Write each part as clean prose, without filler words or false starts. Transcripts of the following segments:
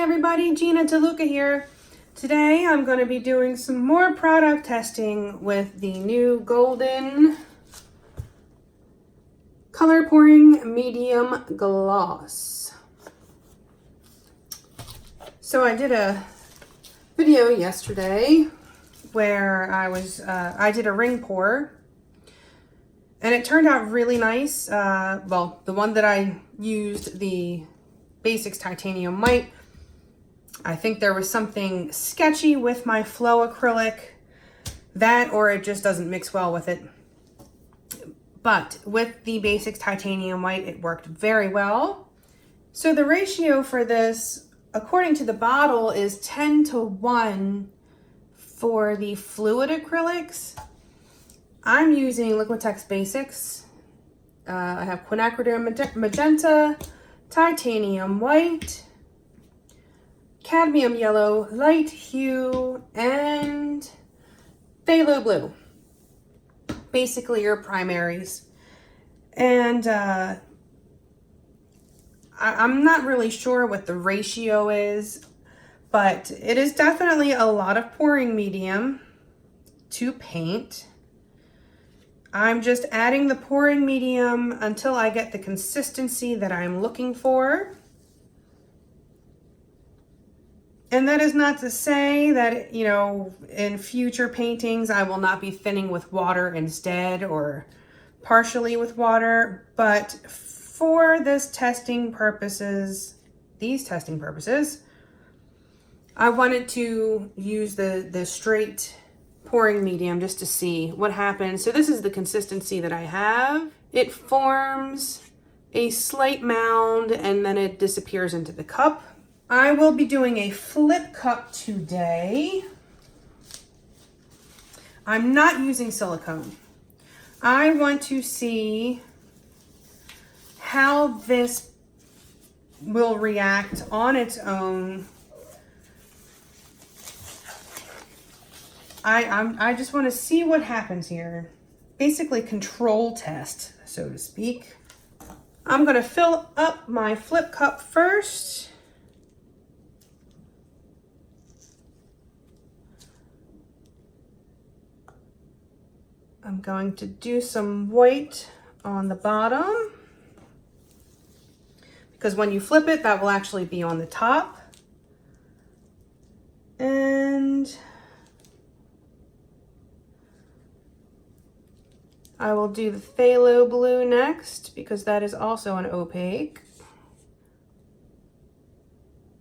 everybody, Gina DeLuca here. Today I'm going to be doing some more product testing with the new golden color pouring medium gloss. So I did a video yesterday where I did a ring pour and it turned out really nice. Well, the one that I used, the Basics titanium white, I think there was something sketchy with my flow acrylic, that or it just doesn't mix well with it. But with the Basics titanium white, it worked very well. So the ratio for this, according to the bottle, is 10:1 for the fluid acrylics. I'm using Liquitex Basics. I have Quinacridone Magenta, titanium white, cadmium yellow, light hue, and phthalo blue. Basically your primaries. And I'm not really sure what the ratio is, but it is definitely a lot of pouring medium to paint. I'm just adding the pouring medium until I get the consistency that I'm looking for. And that is not to say that, you know, in future paintings, I will not be thinning with water instead or partially with water. But for these testing purposes, I wanted to use the straight pouring medium just to see what happens. So this is the consistency that I have. It forms a slight mound and then it disappears into the cup. I will be doing a flip cup today. I'm not using silicone. I want to see how this will react on its own. I just want to see what happens here. Basically control test, so to speak. I'm going to fill up my flip cup first. I'm going to do some white on the bottom because when you flip it, that will actually be on the top. And I will do the phthalo blue next because that is also an opaque.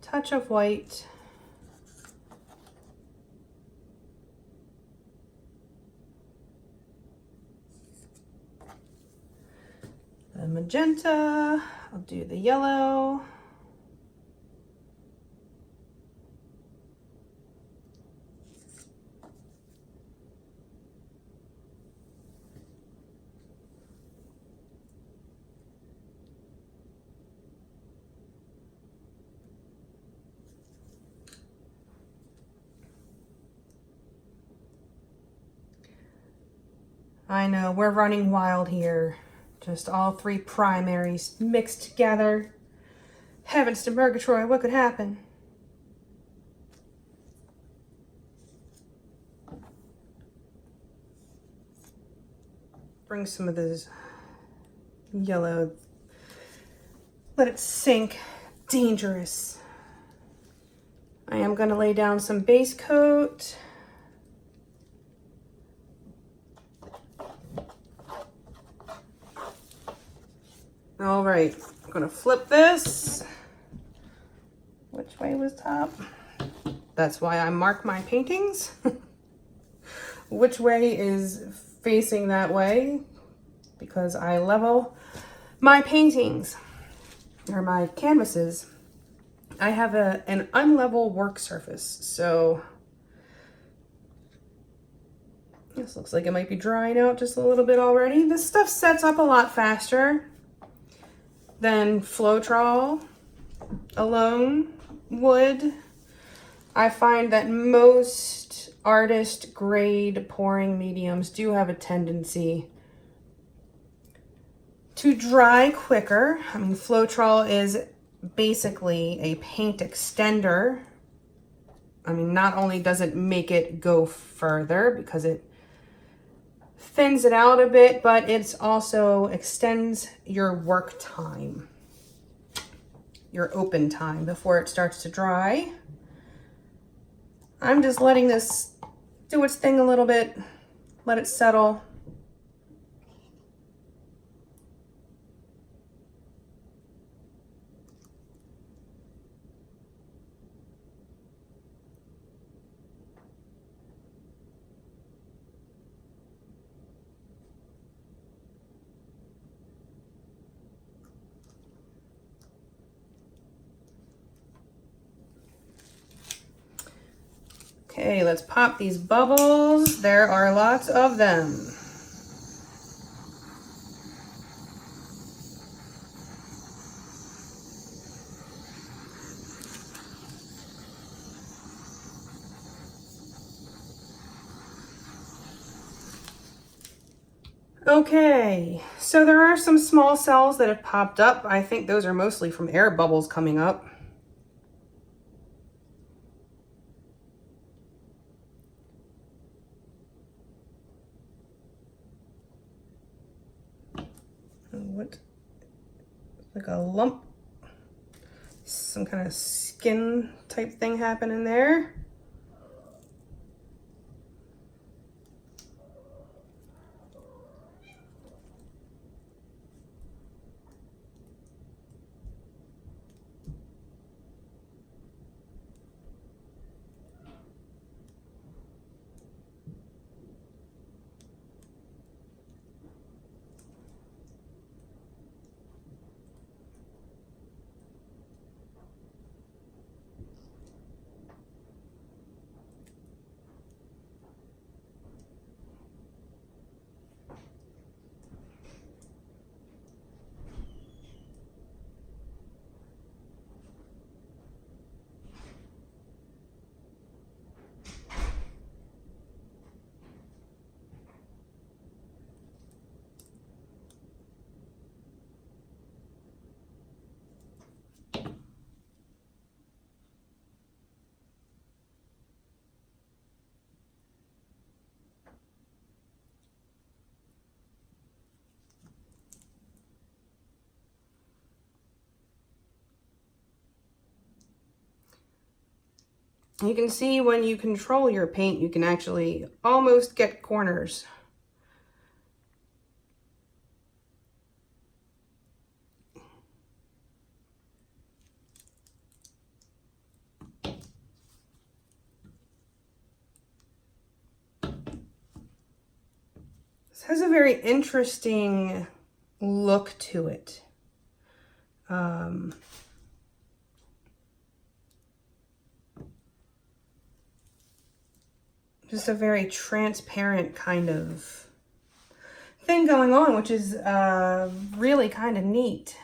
Touch of white. The magenta, I'll do the yellow. I know, we're running wild here. Just all three primaries mixed together. Heavens to Murgatroyd, what could happen? Bring some of this yellow. Let it sink. Dangerous. I am going to lay down some base coat. All right, I'm gonna flip this. Which way was top? That's why I mark my paintings. Which way is facing that way? Because I level my paintings, or my canvases. I have an unlevel work surface, so this looks like it might be drying out just a little bit already. This stuff sets up a lot faster than Floetrol alone would. I find that most artist grade pouring mediums do have a tendency to dry quicker. I mean, Floetrol is basically a paint extender. I mean, not only does it make it go further because it thins it out a bit, but it also extends your work time, your open time before it starts to dry. I'm just letting this do its thing a little bit, let it settle. Okay, let's pop these bubbles. There are lots of them. Okay, so there are some small cells that have popped up. I think those are mostly from air bubbles coming up. What? Like a lump? Some kind of skin type thing happening there. You can see when you control your paint, you can actually almost get corners. This has a very interesting look to it. Just a very transparent kind of thing going on, which is really kind of neat.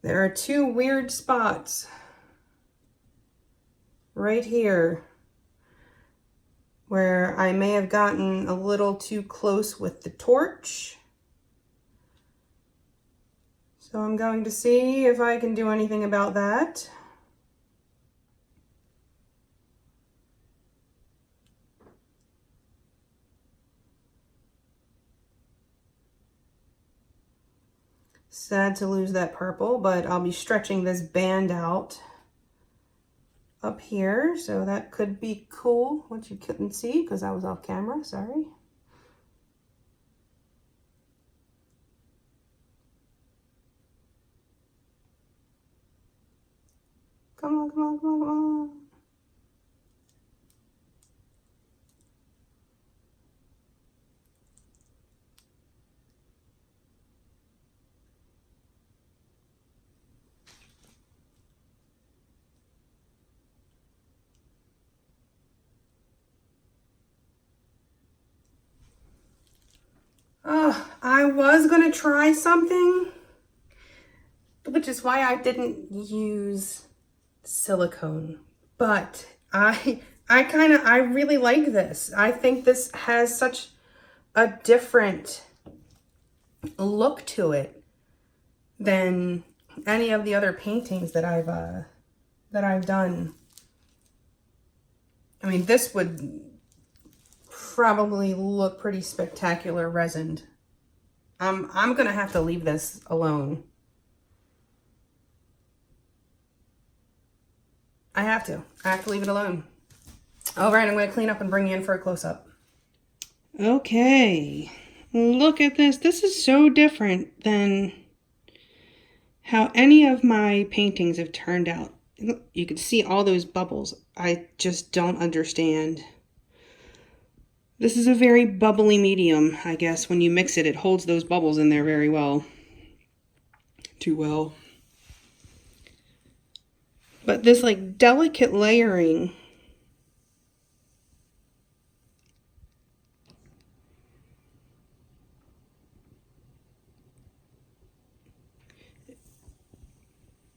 There are two weird spots right here where I may have gotten a little too close with the torch. So I'm going to see if I can do anything about that. Sad to lose that purple, but I'll be stretching this band out up here, so that could be cool, which you couldn't see because I was off camera, sorry. Come on, come on, come on, come on. I was gonna try something, which is why I didn't use silicone. But I really like this. I think this has such a different look to it than any of the other paintings that I've done. I mean, this would probably look pretty spectacular resined. I'm gonna have to leave this alone. I have to leave it alone. All right, I'm gonna clean up and bring you in for a close-up. Okay, look at this. This is so different than how any of my paintings have turned out. You can see all those bubbles. I just don't understand. This is a very bubbly medium, I guess. When you mix it, it holds those bubbles in there very well. Too well. But this like delicate layering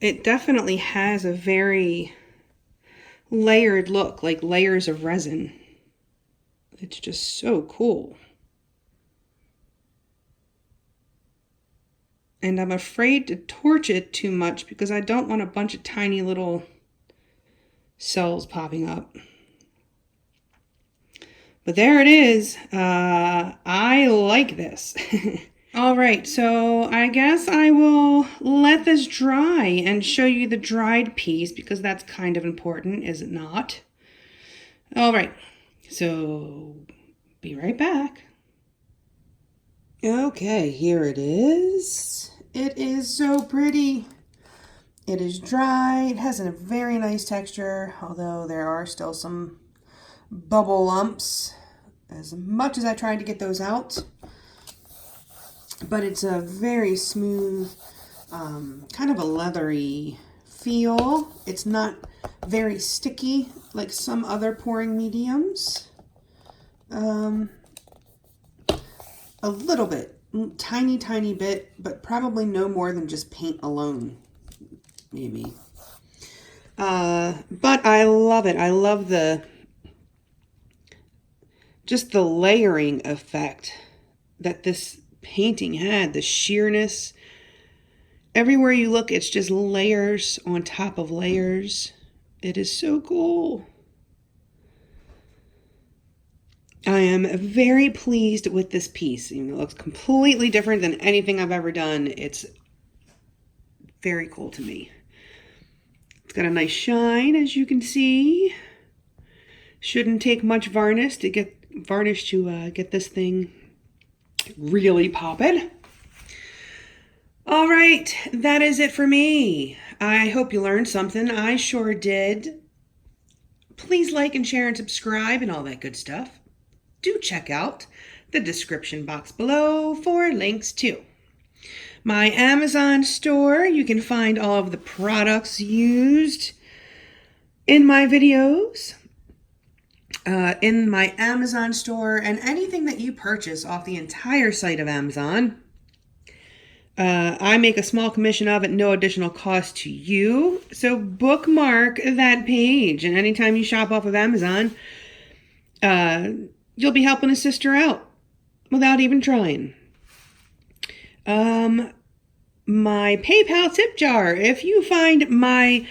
it definitely has a very layered look, like layers of resin. It's just so cool. And I'm afraid to torch it too much because I don't want a bunch of tiny little cells popping up. But there it is. I like this. All right, so I guess I will let this dry and show you the dried piece because that's kind of important, is it not? All right, so be right back. Okay, here it is. It is so pretty. It is dry. It has a very nice texture, although there are still some bubble lumps, as much as I tried to get those out. But it's a very smooth, kind of a leathery feel. It's not very sticky like some other pouring mediums. A little bit, tiny bit, but probably no more than just paint alone, maybe. But I love it. I love just the layering effect that this painting had, the sheerness. Everywhere you look, it's just layers on top of layers. It is so cool. I am very pleased with this piece. Even though it looks completely different than anything I've ever done, it's very cool to me. It's got a nice shine, as you can see. Shouldn't take much varnish to get this thing really popping. All right, that is it for me. I hope you learned something. I sure did. Please like and share and subscribe and all that good stuff. Do check out the description box below for links to my Amazon store. You can find all of the products used in my videos in my Amazon store, and anything that you purchase off the entire site of Amazon. I make a small commission of it, no additional cost to you. So bookmark that page, and anytime you shop off of Amazon, you'll be helping a sister out without even trying. My PayPal tip jar. If you find my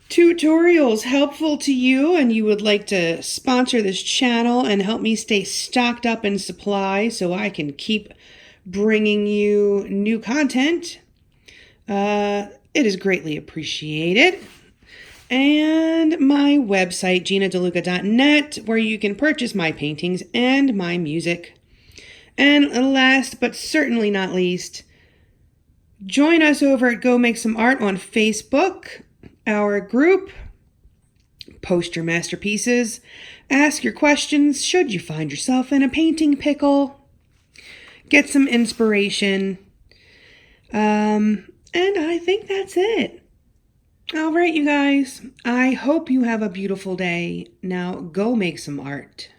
tutorials helpful to you and you would like to sponsor this channel and help me stay stocked up in supply so I can keep bringing you new content, it is greatly appreciated. And my website, GinaDeLuca.net, where you can purchase my paintings and my music. And last but certainly not least, join us over at Go Make Some Art on Facebook, our group. Post your masterpieces, ask your questions should you find yourself in a painting pickle, get some inspiration, and I think that's it. All right, you guys, I hope you have a beautiful day. Now go make some art.